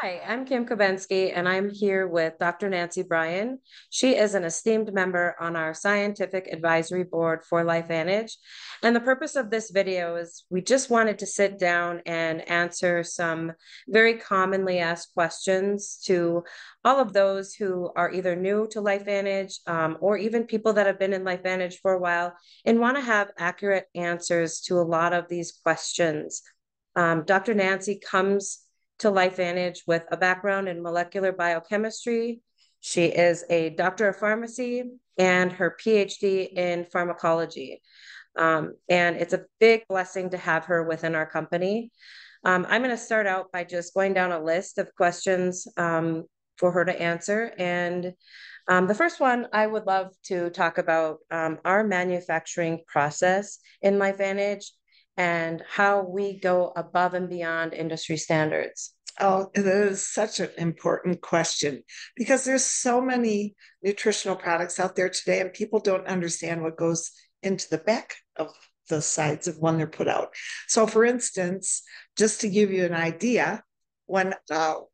Hi, I'm Kim Koebensky, and I'm here with Dr. Nancy Bryan. She is an esteemed member on our scientific advisory board for LifeVantage. And the purpose of this video is we just wanted to sit down and answer some very commonly asked questions to all of those who are either new to LifeVantage or even people that have been in LifeVantage for a while and want to have accurate answers to a lot of these questions. Dr. Nancy comes to LifeVantage with a background in molecular biochemistry. She is a doctor of pharmacy and her PhD in pharmacology. And it's a big blessing to have her within our company. I'm going to start out by just going down a list of questions for her to answer. And the first one, I would love to talk about our manufacturing process in LifeVantage and how we go above and beyond industry standards. Oh, it is such an important question because there's so many nutritional products out there today, and people don't understand what goes into the back of the sides of when they're put out. So, for instance, just to give you an idea, when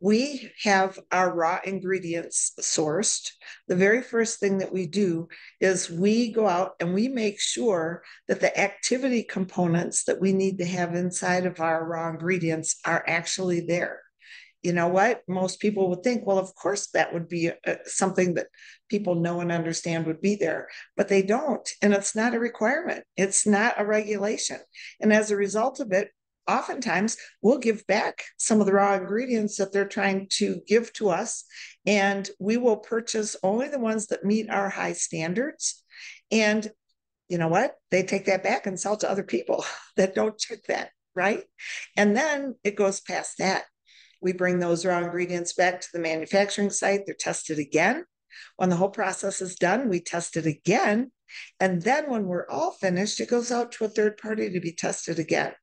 we have our raw ingredients sourced, the very first thing that we do is we go out and we make sure that the activity components that we need to have inside of our raw ingredients are actually there. You know what? Most people would think, well, of course, that would be something that people know and understand would be there, but they don't. And it's not a requirement, it's not a regulation. And as a result of it, oftentimes we'll give back some of the raw ingredients that they're trying to give to us, and we will purchase only the ones that meet our high standards. And you know what? They take that back and sell to other people that don't check that, right? And then it goes past that. We bring those raw ingredients back to the manufacturing site. They're tested again. When the whole process is done, we test it again. And then when we're all finished, it goes out to a third party to be tested again.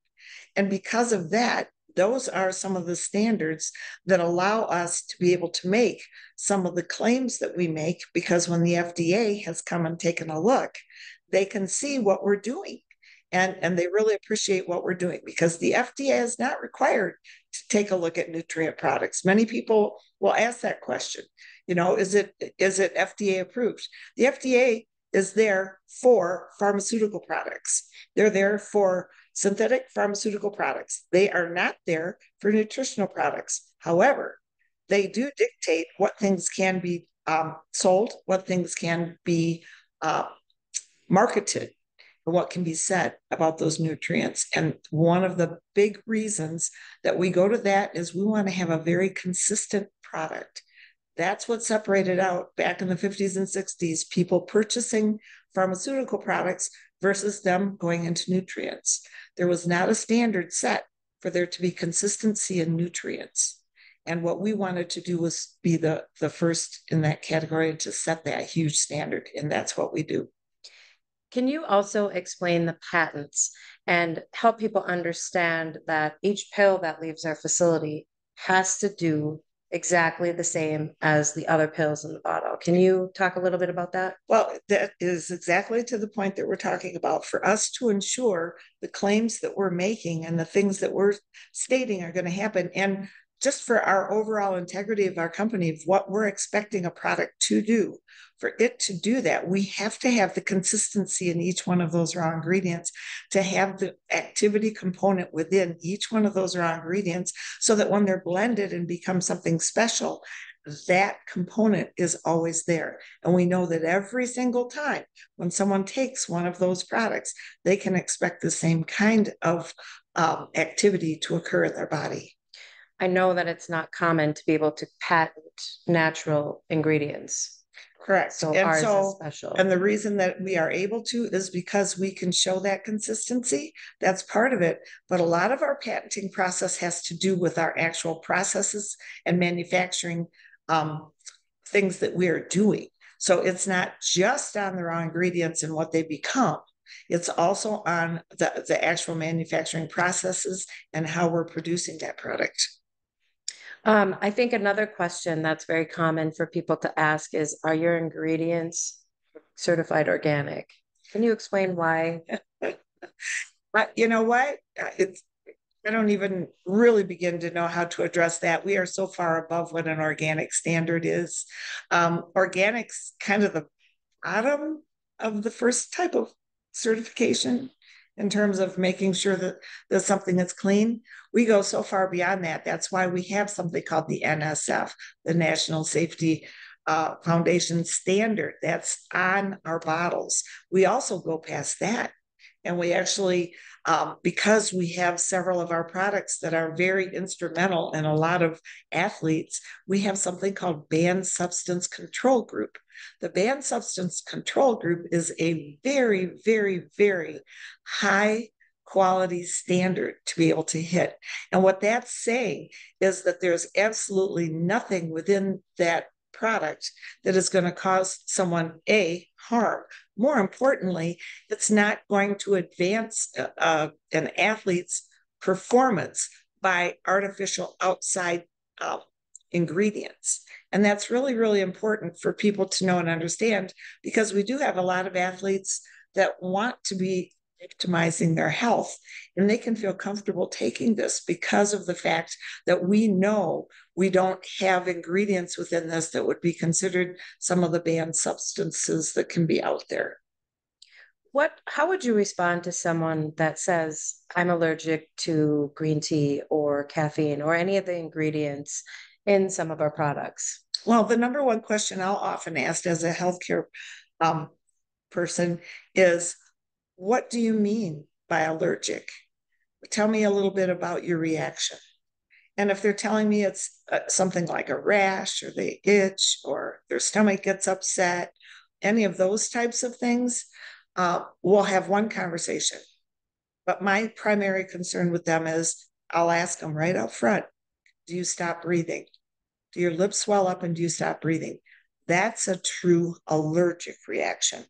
And because of that, those are some of the standards that allow us to be able to make some of the claims that we make, because when the FDA has come and taken a look, they can see what we're doing. And they really appreciate what we're doing, because the FDA is not required to take a look at nutrient products. Many people will ask that question, is it FDA approved? The FDA is there for pharmaceutical products. They're there for synthetic pharmaceutical products. They are not there for nutritional products. However, they do dictate what things can be sold, what things can be marketed, and what can be said about those nutrients. And one of the big reasons that we go to that is we want to have a very consistent product. That's what separated out back in the 50s and 60s, people purchasing pharmaceutical products versus them going into nutrients. There was not a standard set for there to be consistency in nutrients. And what we wanted to do was be the first in that category to set that huge standard. And that's what we do. Can you also explain the patents and help people understand that each pill that leaves our facility has to do exactly the same as the other pills in the bottle? Can you talk a little bit about that? Well, that is exactly to the point that we're talking about. For us to ensure the claims that we're making and the things that we're stating are going to happen, and just for our overall integrity of our company, of what we're expecting a product to do, for it to do that, we have to have the consistency in each one of those raw ingredients, to have the activity component within each one of those raw ingredients, so that when they're blended and become something special, that component is always there. And we know that every single time when someone takes one of those products, they can expect the same kind of activity to occur in their body. I know that it's not common to be able to patent natural ingredients. Correct. So And ours is so, special. and the reason that we are able to is because we can show that consistency. That's part of it. But a lot of our patenting process has to do with our actual processes and manufacturing things that we are doing. So it's not just on the raw ingredients and what they become. It's also on the actual manufacturing processes and how we're producing that product. I think another question that's very common for people to ask is, are your ingredients certified organic? Can you explain why? But you know what? It's I don't even really begin to know how to address that. We are so far above what an organic standard is. Organics kind of the bottom of the first type of certification in terms of making sure that there's something that's clean. We go so far beyond that. That's why we have something called the NSF, the National Safety Foundation standard. That's on our bottles. We also go past that. And we actually, because we have several of our products that are very instrumental in a lot of athletes, we have something called Banned Substance Control Group. The Banned Substance Control Group is a very, very, very high quality standard to be able to hit. And what that's saying is that there's absolutely nothing within that product that is going to cause someone harm. More importantly, it's not going to advance an athlete's performance by artificial outside ingredients. And that's really, really important for people to know and understand, because we do have a lot of athletes that want to be optimizing their health, and they can feel comfortable taking this because of the fact that we know we don't have ingredients within this that would be considered some of the banned substances that can be out there. How would you respond to someone that says, I'm allergic to green tea or caffeine or any of the ingredients in some of our products? Well, the number one question I'll often ask as a healthcare person is, what do you mean by allergic? Tell me a little bit about your reaction. And if they're telling me it's something like a rash, or they itch, or their stomach gets upset, any of those types of things, we'll have one conversation. But my primary concern with them is, I'll ask them right up front, do you stop breathing? Do your lips swell up and do you stop breathing? That's a true allergic reaction.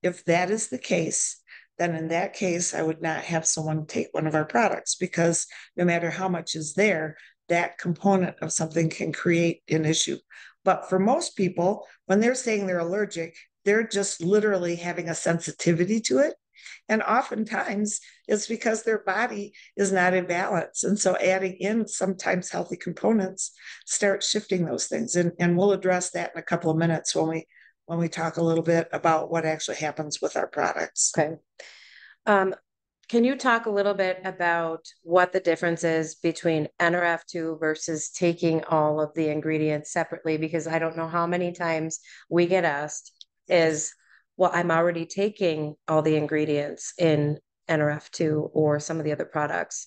If that is the case, then in that case, I would not have someone take one of our products, because no matter how much is there, that component of something can create an issue. But for most people, when they're saying they're allergic, they're just literally having a sensitivity to it. And oftentimes it's because their body is not in balance. And so adding in sometimes healthy components starts shifting those things. And we'll address that in a couple of minutes when we talk a little bit about what actually happens with our products. Okay. Can you talk a little bit about what the difference is between NRF2 versus taking all of the ingredients separately? Because I don't know how many times we get asked is, well, I'm already taking all the ingredients in NRF2 or some of the other products.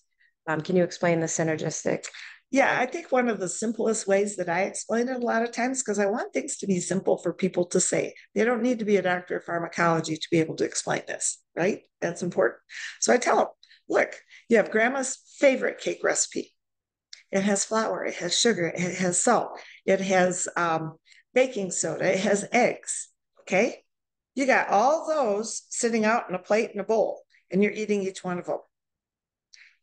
Can you explain the synergistic? Yeah, I think one of the simplest ways that I explain it a lot of times, because I want things to be simple for people to say. They don't need to be a doctor of pharmacology to be able to explain this, right? That's important. So I tell them, look, you have grandma's favorite cake recipe. It has flour, it has sugar, it has salt, it has baking soda, it has eggs, okay? You got all those sitting out in a plate and a bowl, and you're eating each one of them.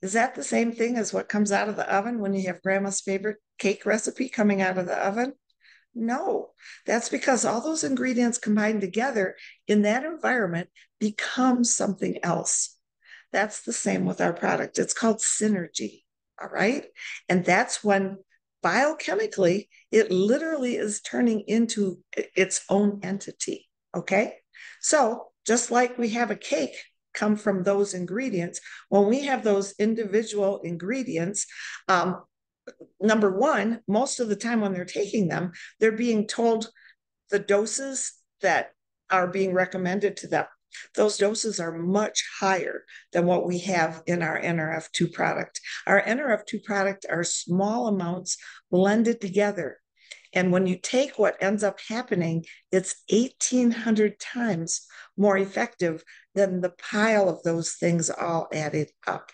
Is that the same thing as what comes out of the oven when you have grandma's favorite cake recipe coming out of the oven? No, that's because all those ingredients combined together in that environment become something else. That's the same with our product. It's called synergy, all right? And that's when biochemically, it literally is turning into its own entity, okay? So just like we have a cake come from those ingredients, when we have those individual ingredients, number one, most of the time when they're taking them, they're being told the doses that are being recommended to them. Those doses are much higher than what we have in our NRF2 product. Our NRF2 product are small amounts blended together. And when you take what ends up happening, it's 1,800 times more effective than the pile of those things all added up.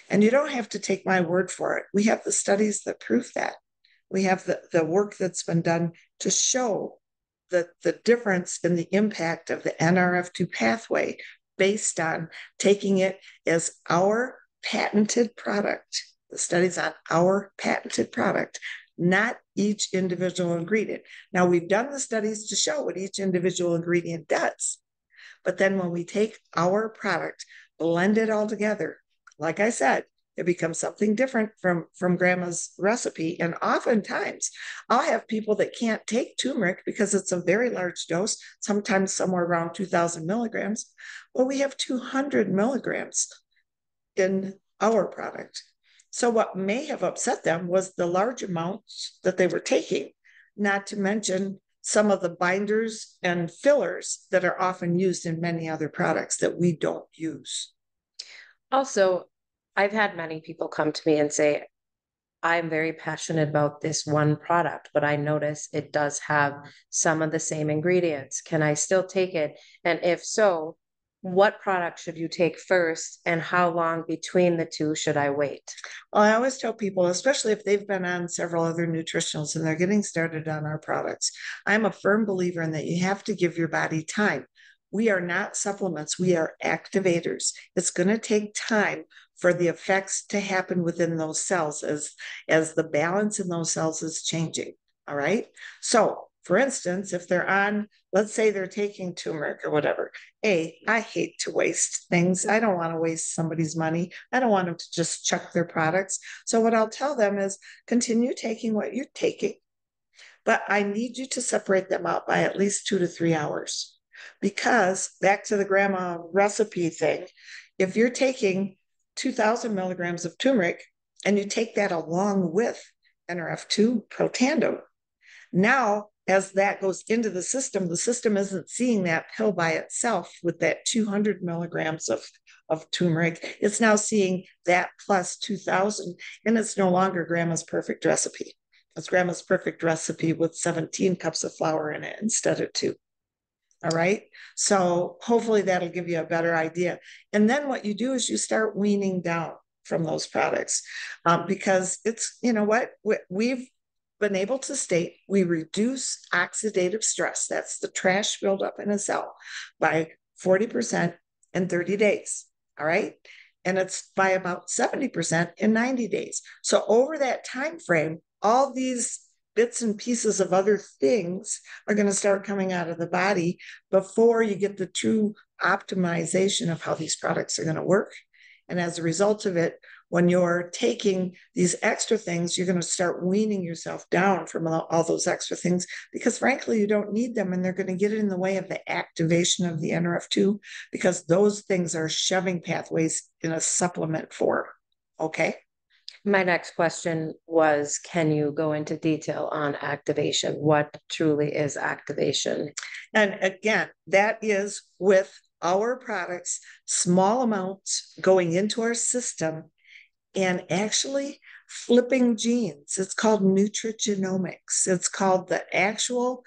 And you don't have to take my word for it. We have the studies that prove that. We have the work that's been done to show the difference in the impact of the NRF2 pathway based on taking it as our patented product. The studies on our patented product, not each individual ingredient. Now, we've done the studies to show what each individual ingredient does. But then when we take our product, blend it all together, like I said, It becomes something different from grandma's recipe. And oftentimes I'll have people that can't take turmeric because it's a very large dose, sometimes somewhere around 2,000 milligrams. Well, we have 200 milligrams in our product. So what may have upset them was the large amounts that they were taking, not to mention some of the binders and fillers that are often used in many other products that we don't use. Also, I've had many people come to me and say, I'm very passionate about this one product, but I notice it does have some of the same ingredients. Can I still take it? And if so, what product should you take first, and how long between the two should I wait? Well, I always tell people, especially if they've been on several other nutritionals and they're getting started on our products, I'm a firm believer in that you have to give your body time. We are not supplements, we are activators. It's going to take time for the effects to happen within those cells as the balance in those cells is changing. All right. So, for instance, if they're on, let's say they're taking turmeric or whatever. I hate to waste things. I don't want to waste somebody's money. I don't want them to just chuck their products. So what I'll tell them is continue taking what you're taking, but I need you to separate them out by at least 2 to 3 hours. Because back to the grandma recipe thing, if you're taking 2,000 milligrams of turmeric and you take that along with NRF2 Protandim, now as that goes into the system isn't seeing that pill by itself with that 200 milligrams of turmeric. It's now seeing that plus 2,000, and it's no longer grandma's perfect recipe. It's grandma's perfect recipe with 17 cups of flour in it instead of 2. All right. So hopefully that'll give you a better idea. And then what you do is you start weaning down from those products because it's, you know what, we've been able to state we reduce oxidative stress. That's the trash buildup in a cell by 40% in 30 days. All right. And it's by about 70% in 90 days. So over that time frame, all these bits and pieces of other things are going to start coming out of the body before you get the true optimization of how these products are going to work. And as a result of it, when you're taking these extra things, you're going to start weaning yourself down from all those extra things because frankly, you don't need them and they're going to get in the way of the activation of the NRF2 because those things are shoving pathways in a supplement form. Okay. My next question was, can you go into detail on activation? What truly is activation? And again, that is with our products, small amounts going into our system and actually flipping genes. It's called nutrigenomics. It's called the actual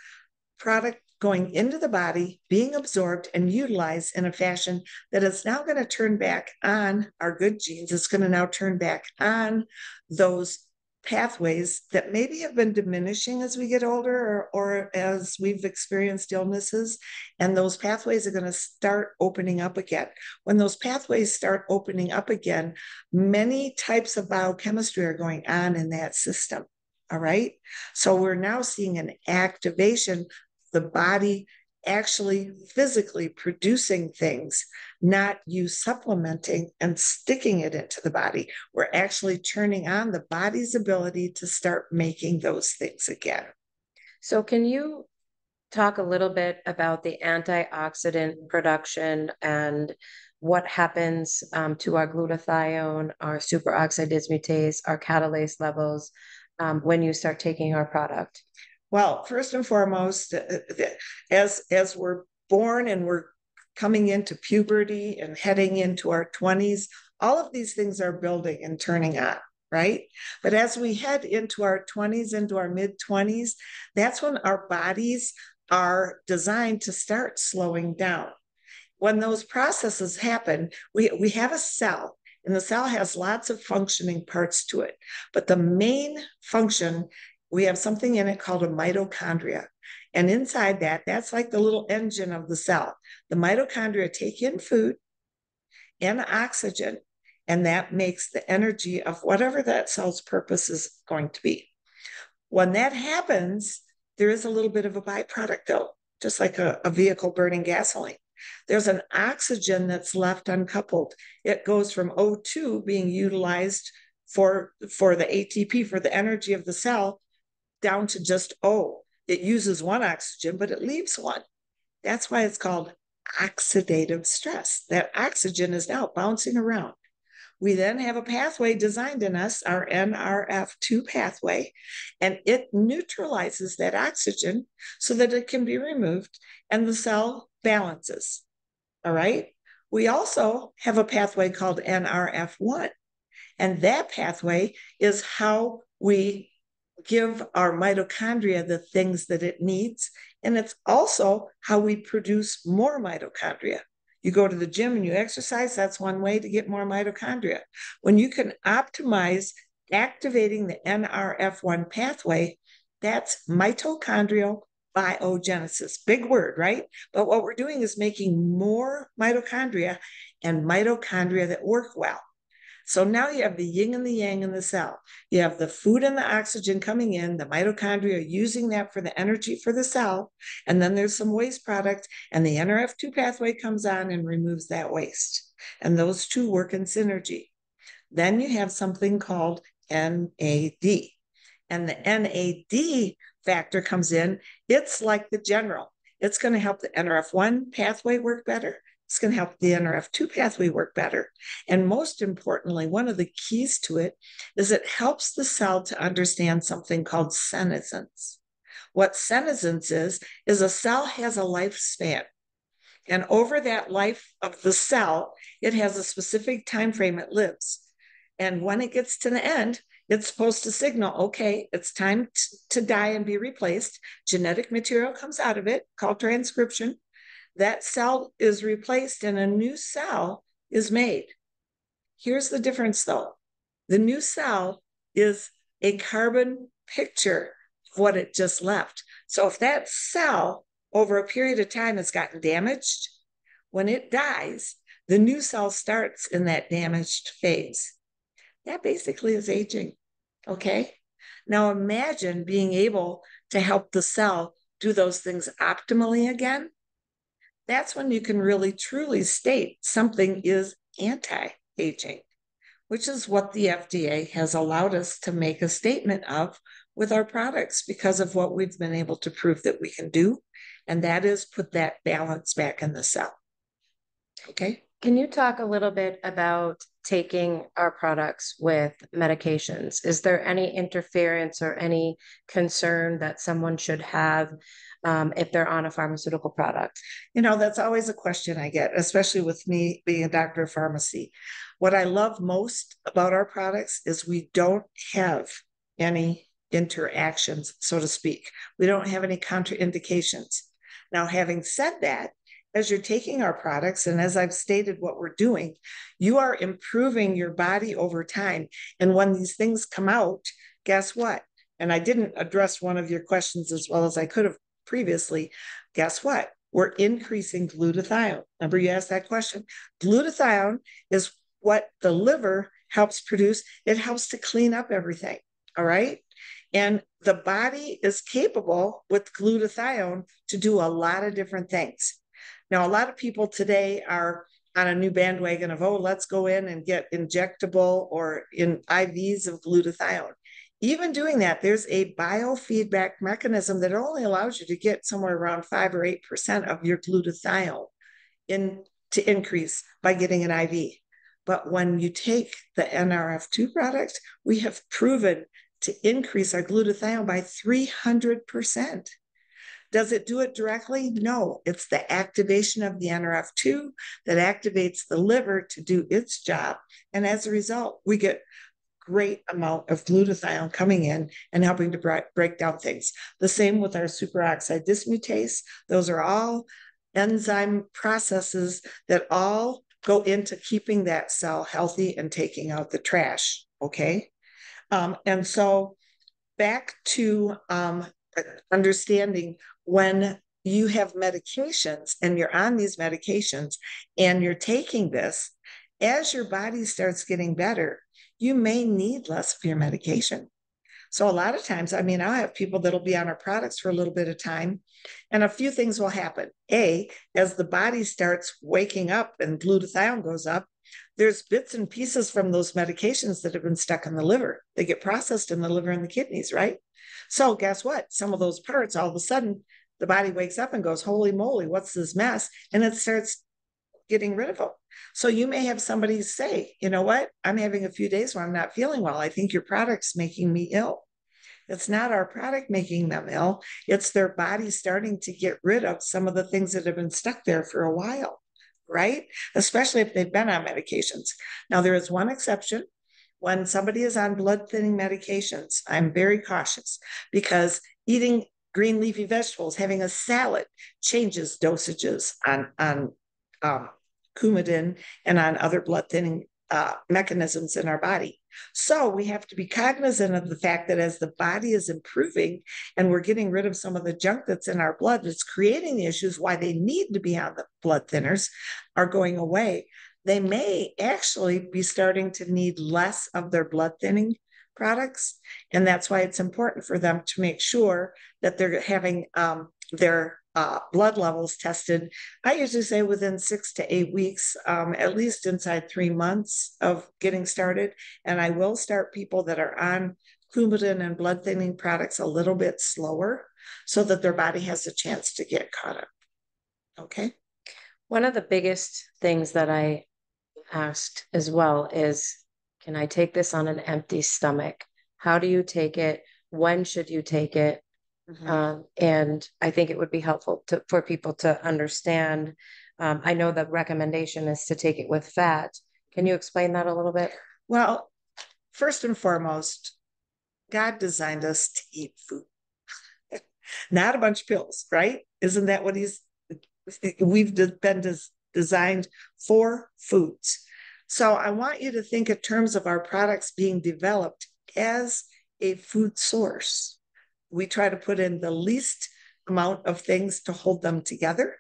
product going into the body, being absorbed and utilized in a fashion that is now going to turn back on our good genes. It's going to now turn back on those pathways that maybe have been diminishing as we get older or as we've experienced illnesses. And those pathways are going to start opening up again. When those pathways start opening up again, many types of biochemistry are going on in that system. All right. So we're now seeing an activation, the body actually physically producing things, not you supplementing and sticking it into the body. We're actually turning on the body's ability to start making those things again. So can you talk a little bit about the antioxidant production and what happens to our glutathione, our superoxide dismutase, our catalase levels when you start taking our product? Well, first and foremost, as we're born and we're coming into puberty and heading into our 20s, all of these things are building and turning on, right? But as we head into our 20s, into our mid 20s, that's when our bodies are designed to start slowing down. When those processes happen, we have a cell, and the cell has lots of functioning parts to it. But the main function, we have something in it called a mitochondria. And inside that, that's like the little engine of the cell. The mitochondria take in food and oxygen, and that makes the energy of whatever that cell's purpose is going to be. When that happens, there is a little bit of a byproduct, though, just like a vehicle burning gasoline. there's an oxygen that's left uncoupled. It goes from O2 being utilized for the ATP, for the energy of the cell, down to just O. It uses one oxygen, but it leaves one. That's why it's called oxidative stress. That oxygen is now bouncing around. We then have a pathway designed in us, our NRF2 pathway, and it neutralizes that oxygen so that it can be removed and the cell balances. All right. We also have a pathway called NRF1, and that pathway is how we give our mitochondria the things that it needs. And it's also how we produce more mitochondria. You go to the gym and you exercise, that's one way to get more mitochondria. When you can optimize activating the NRF1 pathway, that's mitochondrial biogenesis. Big word, right? But what we're doing is making more mitochondria and mitochondria that work well. So now you have the yin and the yang in the cell. You have the food and the oxygen coming in, the mitochondria using that for the energy for the cell, and then there's some waste product, and the NRF2 pathway comes on and removes that waste. And those two work in synergy. Then you have something called NAD. And the NAD factor comes in. It's like the general. It's going to help the NRF1 pathway work better. It's going to help the NRF2 pathway work better. And most importantly, one of the keys to it is it helps the cell to understand something called senescence. What senescence is a cell has a lifespan. And over that life of the cell, it has a specific time frame it lives. And when it gets to the end, it's supposed to signal, okay, it's time to die and be replaced. Genetic material comes out of it, called transcription. That cell is replaced and a new cell is made. Here's the difference though. The new cell is a carbon picture of what it just left. So if that cell over a period of time has gotten damaged, when it dies, the new cell starts in that damaged phase. That basically is aging, okay? Now imagine being able to help the cell do those things optimally again. That's when you can really truly state something is anti-aging, which is what the FDA has allowed us to make a statement of with our products because of what we've been able to prove that we can do. And that is put that balance back in the cell. Okay. Can you talk a little bit about taking our products with medications? Is there any interference or any concern that someone should have if they're on a pharmaceutical product? You know, that's always a question I get, especially with me being a doctor of pharmacy. What I love most about our products is we don't have any interactions, so to speak. We don't have any contraindications. Now, having said that, as you're taking our products, and as I've stated what we're doing, you are improving your body over time. And when these things come out, guess what? And I didn't address one of your questions as well as I could have previously. Guess what? We're increasing glutathione. Remember you asked that question? Glutathione is what the liver helps produce. It helps to clean up everything, all right? And the body is capable with glutathione to do a lot of different things. Now, a lot of people today are on a new bandwagon of, oh, let's go in and get injectable or in IVs of glutathione. Even doing that, there's a biofeedback mechanism that only allows you to get somewhere around 5 or 8% of your glutathione to increase by getting an IV. But when you take the NRF2 product, we have proven to increase our glutathione by 300%. Does it do it directly? No, it's the activation of the NRF2 that activates the liver to do its job. And as a result, we get great amount of glutathione coming in and helping to break down things. The same with our superoxide dismutase. Those are all enzyme processes that all go into keeping that cell healthy and taking out the trash, okay? And so back to understanding when you have medications and you're on these medications and you're taking this, as your body starts getting better, you may need less of your medication. So a lot of times, I mean, I'll have people that'll be on our products for a little bit of time, and a few things will happen. A, as the body starts waking up and glutathione goes up, there's bits and pieces from those medications that have been stuck in the liver. They get processed in the liver and the kidneys, right? So guess what? Some of those parts, all of a sudden, the body wakes up and goes, holy moly, what's this mess? And it starts getting rid of them. So you may have somebody say, you know what? I'm having a few days where I'm not feeling well. I think your product's making me ill. It's not our product making them ill. It's their body starting to get rid of some of the things that have been stuck there for a while, right? Especially if they've been on medications. Now, there is one exception. When somebody is on blood thinning medications, I'm very cautious because eating green leafy vegetables, having a salad changes dosages on Coumadin and on other blood thinning mechanisms in our body. So we have to be cognizant of the fact that as the body is improving and we're getting rid of some of the junk that's in our blood that's creating the issues why they need to be on the blood thinners are going away, they may actually be starting to need less of their blood thinning products. And that's why it's important for them to make sure that they're having their blood levels tested. I usually say within 6 to 8 weeks, at least inside 3 months of getting started. And I will start people that are on Coumadin and blood thinning products a little bit slower so that their body has a chance to get caught up. Okay. One of the biggest things that I asked as well is, can I take this on an empty stomach? How do you take it? When should you take it? And I think it would be helpful for people to understand. I know the recommendation is to take it with fat. Can you explain that a little bit? Well, first and foremost, God designed us to eat food, not a bunch of pills, right? Isn't that what we've been designed for foods. So I want you to think in terms of our products being developed as a food source. We try to put in the least amount of things to hold them together.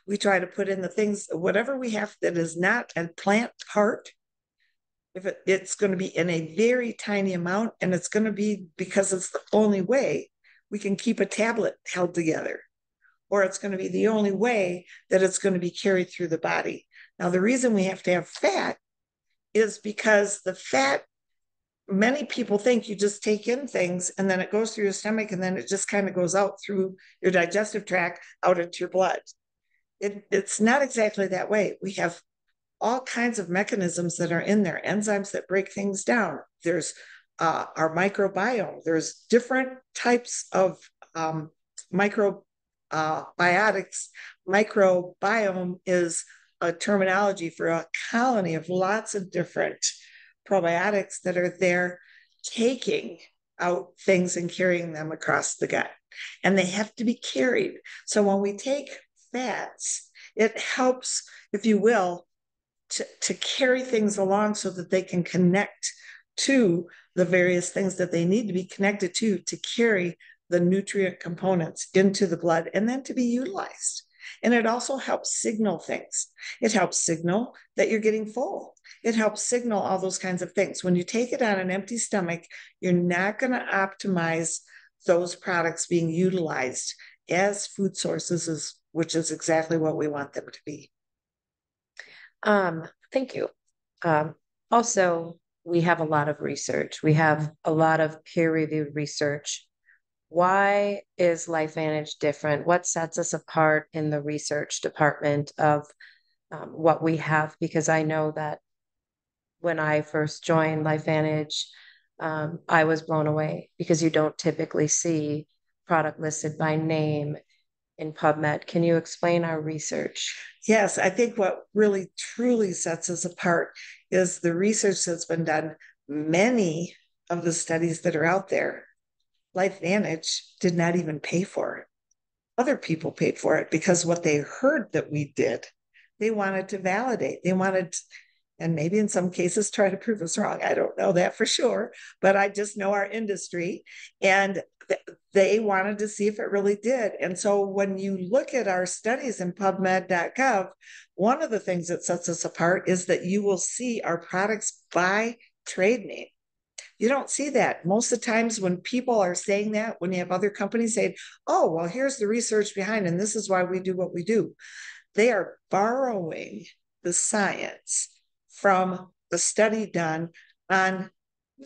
We try to put in the things, whatever we have that is not a plant part, if it's going to be in a very tiny amount, and it's going to be because it's the only way we can keep a tablet held together, or it's going to be the only way that it's going to be carried through the body. Now, the reason we have to have fat is because the fat, many people think you just take in things and then it goes through your stomach and then it just kind of goes out through your digestive tract out into your blood. It's not exactly that way. We have all kinds of mechanisms that are in there, enzymes that break things down. There's our microbiome. There's different types of microbiotics. Microbiome is a terminology for a colony of lots of different probiotics that are there taking out things and carrying them across the gut. And they have to be carried. So when we take fats, it helps, if you will, to carry things along so that they can connect to the various things that they need to be connected to carry the nutrient components into the blood and then to be utilized. And it also helps signal things. It helps signal that you're getting full. It helps signal all those kinds of things. When you take it on an empty stomach, you're not going to optimize those products being utilized as food sources, which is exactly what we want them to be. Thank you. Also, we have a lot of research. We have a lot of peer-reviewed research. Why is LifeVantage different? What sets us apart in the research department of what we have? Because I know that when I first joined LifeVantage, I was blown away because you don't typically see product listed by name in PubMed. Can you explain our research? Yes, I think what really truly sets us apart is the research that's been done. Many of the studies that are out there, LifeVantage did not even pay for it. Other people paid for it because what they heard that we did, they wanted to validate. They wanted, and maybe in some cases try to prove us wrong. I don't know that for sure, but I just know our industry, and they wanted to see if it really did. And so when you look at our studies in PubMed.gov, one of the things that sets us apart is that you will see our products by trade name. You don't see that. Most of the times when people are saying that, when you have other companies saying, oh, well, here's the research behind, and this is why we do what we do, they are borrowing the science from the study done on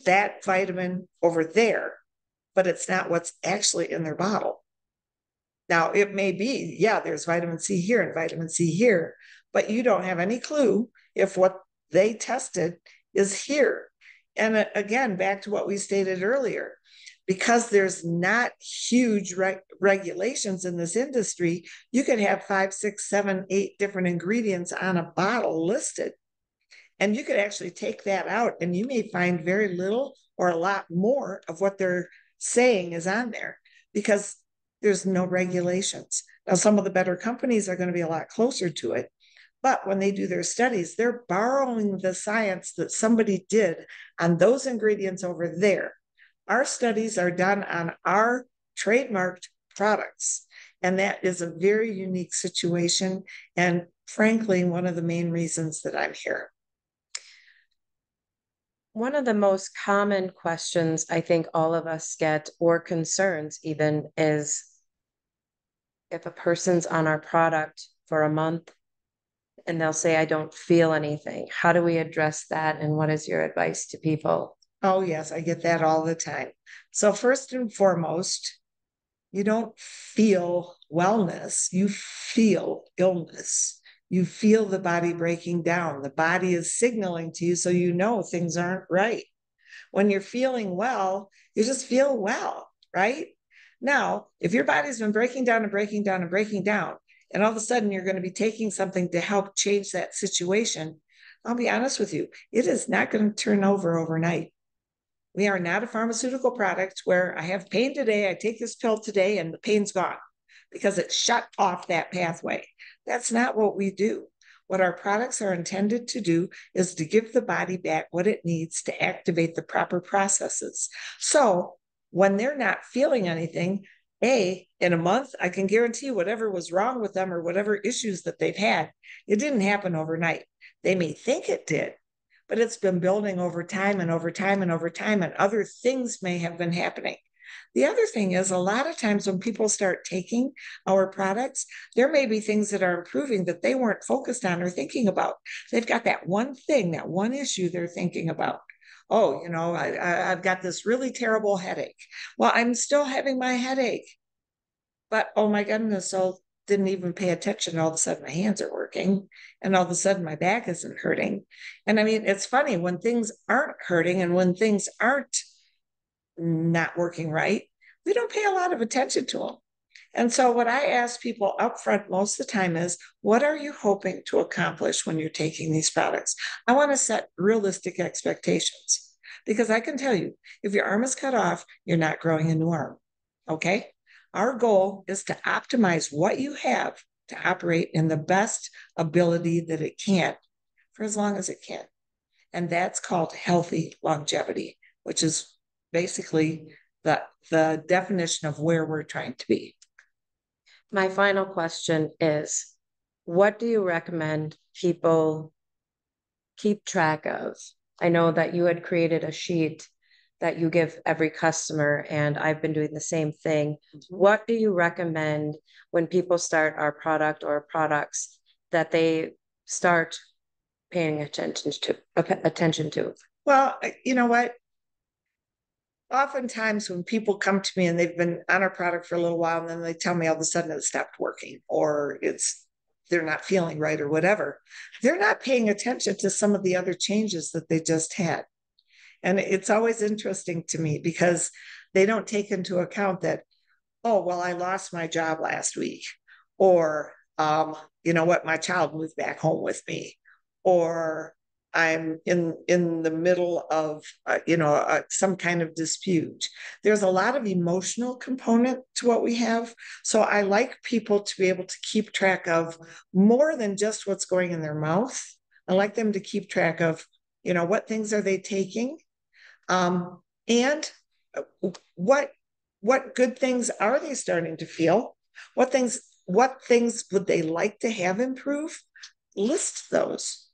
that vitamin over there, but it's not what's actually in their bottle. Now, it may be, yeah, there's vitamin C here and vitamin C here, but you don't have any clue if what they tested is here. And again, back to what we stated earlier, because there's not huge regulations in this industry, you could have 5, 6, 7, 8 different ingredients on a bottle listed. And you could actually take that out and you may find very little or a lot more of what they're saying is on there because there's no regulations. Now, some of the better companies are going to be a lot closer to it. But when they do their studies, they're borrowing the science that somebody did on those ingredients over there. Our studies are done on our trademarked products. And that is a very unique situation. And frankly, one of the main reasons that I'm here. One of the most common questions I think all of us get, or concerns even, is if a person's on our product for a month and they'll say, I don't feel anything. How do we address that? And what is your advice to people? Oh, yes, I get that all the time. So first and foremost, you don't feel wellness, you feel illness. You feel the body breaking down. The body is signaling to you so you know things aren't right. When you're feeling well, you just feel well, right? Now, if your body's been breaking down and breaking down and breaking down, and all of a sudden you're going to be taking something to help change that situation, I'll be honest with you, it is not going to turn over overnight. We are not a pharmaceutical product where I have pain today, I take this pill today, and the pain's gone because it shut off that pathway. That's not what we do. What our products are intended to do is to give the body back what it needs to activate the proper processes. So when they're not feeling anything, in a month, I can guarantee whatever was wrong with them or whatever issues that they've had, it didn't happen overnight. They may think it did, but it's been building over time and over time and over time, and other things may have been happening. The other thing is a lot of times when people start taking our products, there may be things that are improving that they weren't focused on or thinking about. They've got that one thing, that one issue they're thinking about. Oh, I've got this really terrible headache. Well, I'm still having my headache. But oh my goodness, so didn't even pay attention. All of a sudden my hands are working and all of a sudden my back isn't hurting. And I mean, it's funny when things aren't hurting and when things aren't not working right, we don't pay a lot of attention to them. And so what I ask people up front most of the time is, what are you hoping to accomplish when you're taking these products? I want to set realistic expectations because I can tell you, if your arm is cut off, you're not growing a new arm. Okay? Our goal is to optimize what you have to operate in the best ability that it can for as long as it can. And that's called healthy longevity, which is basically the definition of where we're trying to be. My final question is, what do you recommend people keep track of? I know that you had created a sheet that you give every customer, and I've been doing the same thing. Mm-hmm. What do you recommend when people start our product or products that they start paying attention to? Well, you know what? Oftentimes when people come to me and they've been on our product for a little while and then they tell me all of a sudden it stopped working or they're not feeling right or whatever, they're not paying attention to some of the other changes that they just had. And it's always interesting to me because they don't take into account that, oh, well, I lost my job last week, or, you know what, my child moved back home with me, or I'm in the middle of, some kind of dispute. There's a lot of emotional component to what we have. So I like people to be able to keep track of more than just what's going in their mouth. I like them to keep track of, what things are they taking? And what good things are they starting to feel? What things would they like to have improve? List those.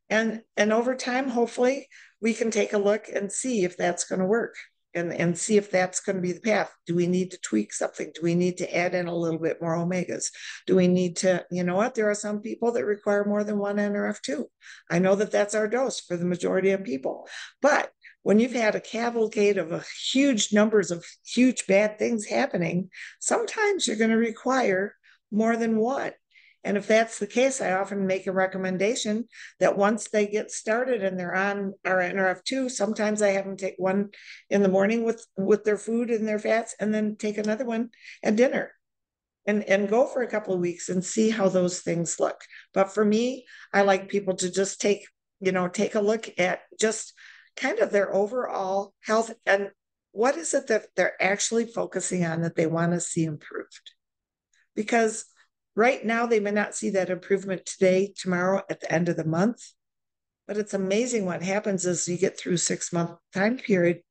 And over time, hopefully, we can take a look and see if that's going to work and see if that's going to be the path. Do we need to tweak something? Do we need to add in a little bit more omegas? Do we need to, you know what? There are some people that require more than one NRF2. I know that that's our dose for the majority of people. But when you've had a cavalcade of a huge numbers of huge bad things happening, sometimes you're going to require more than one. And if that's the case, I often make a recommendation that once they get started and they're on our NRF2, sometimes I have them take one in the morning with their food and their fats, and then take another one at dinner and go for a couple of weeks and see how those things look. But for me, I like people to just take a look at just kind of their overall health and what is it that they're actually focusing on that they want to see improved. Because right now, they may not see that improvement today, tomorrow, at the end of the month. But it's amazing what happens as you get through 6-month time period.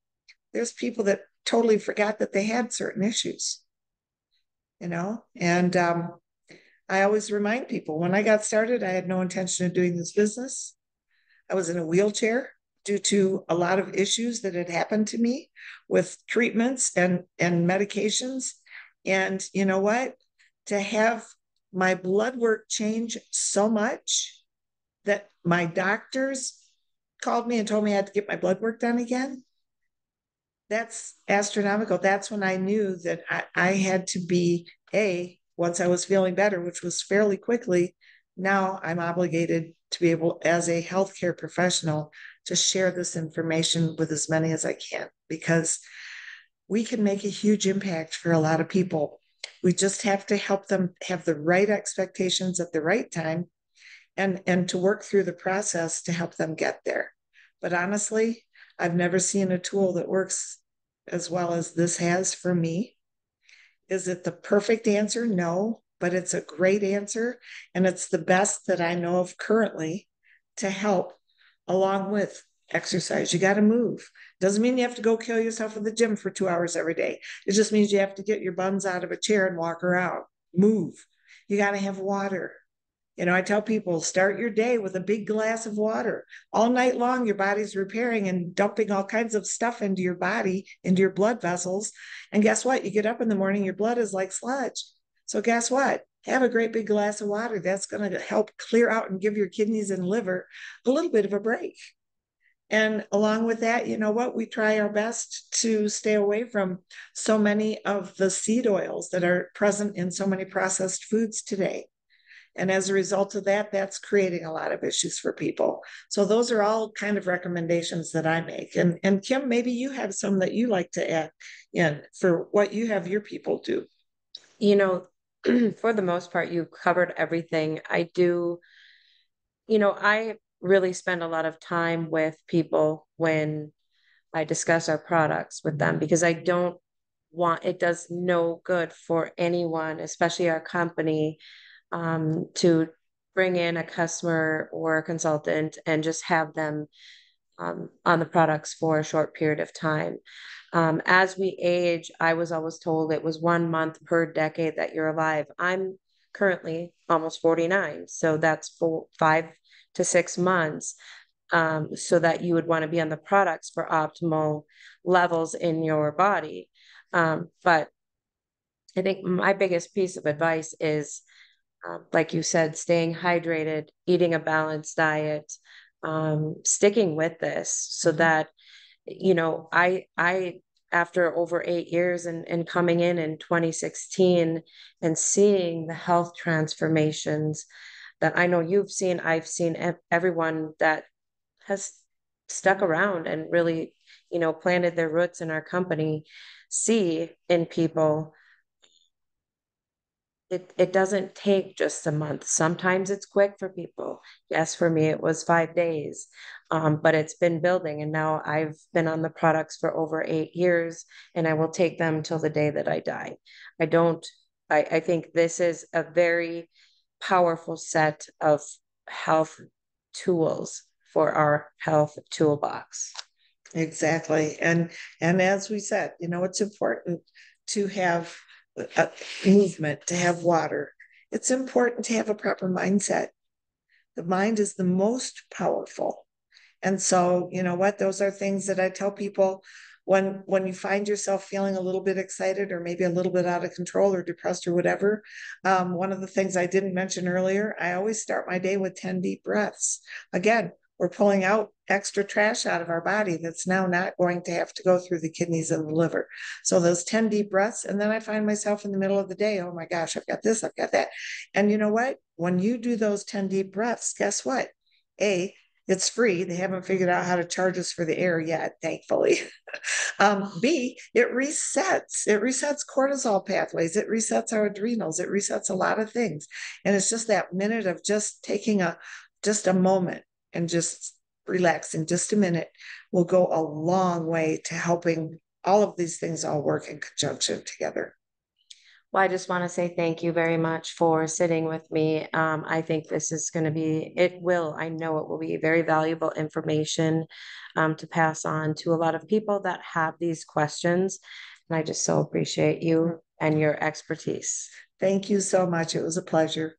There's people that totally forgot that they had certain issues, And I always remind people, when I got started, I had no intention of doing this business. I was in a wheelchair due to a lot of issues that had happened to me with treatments and medications. And you know what? To have my blood work changed so much that my doctors called me and told me I had to get my blood work done again. That's astronomical. That's when I knew that I had to be once I was feeling better, which was fairly quickly. Now I'm obligated to be able, as a healthcare professional, to share this information with as many as I can, because we can make a huge impact for a lot of people. We just have to help them have the right expectations at the right time and to work through the process to help them get there. But honestly, I've never seen a tool that works as well as this has for me. Is it the perfect answer? No, but it's a great answer. And it's the best that I know of currently to help, along with exercise. You got to move. Doesn't mean you have to go kill yourself in the gym for 2 hours every day. It just means you have to get your buns out of a chair and walk around. Move. You got to have water. I tell people, start your day with a big glass of water. All night long, your body's repairing and dumping all kinds of stuff into your body, into your blood vessels. And guess what? You get up in the morning, your blood is like sludge. So guess what? Have a great big glass of water. That's going to help clear out and give your kidneys and liver a little bit of a break. And along with that, you know what? We try our best to stay away from so many of the seed oils that are present in so many processed foods today. And as a result of that, that's creating a lot of issues for people. So those are all kind of recommendations that I make. And Kim, maybe you have some that you like to add in for what you have your people do. For the most part, you covered everything. I really spend a lot of time with people when I discuss our products with them, because I don't want, it does no good for anyone, especially our company, to bring in a customer or a consultant and just have them on the products for a short period of time. As we age, I was always told it was 1 month per decade that you're alive. I'm currently almost 49, so that's 5 to 6 months, so that you would want to be on the products for optimal levels in your body. But I think my biggest piece of advice is, like you said, staying hydrated, eating a balanced diet, sticking with this so that, I after over 8 years and coming in 2016 and seeing the health transformations that I know you've seen, I've seen everyone that has stuck around and really, planted their roots in our company, see in people. It doesn't take just a month. Sometimes it's quick for people. Yes, for me, it was 5 days, but it's been building. And now I've been on the products for over 8 years, and I will take them till the day that I die. I think this is a very powerful set of health tools for our health toolbox. Exactly. And as we said, it's important to have a movement, to have water. It's important to have a proper mindset. The mind is the most powerful. And so, you know what, those are things that I tell people when you find yourself feeling a little bit excited or maybe a little bit out of control or depressed or whatever. One of the things I didn't mention earlier, I always start my day with 10 deep breaths. Again, we're pulling out extra trash out of our body that's now not going to have to go through the kidneys and the liver. So those 10 deep breaths, and then I find myself in the middle of the day, oh my gosh, I've got this, I've got that. And you know what? When you do those 10 deep breaths, guess what? It's free. They haven't figured out how to charge us for the air yet, thankfully. B, it resets cortisol pathways. It resets our adrenals. It resets a lot of things. And it's just that minute of just taking just a moment and just relaxing just a minute will go a long way to helping all of these things all work in conjunction together. Well, I just want to say thank you very much for sitting with me. I think this is going to be, I know it will be very valuable information to pass on to a lot of people that have these questions. And I just so appreciate you and your expertise. Thank you so much. It was a pleasure.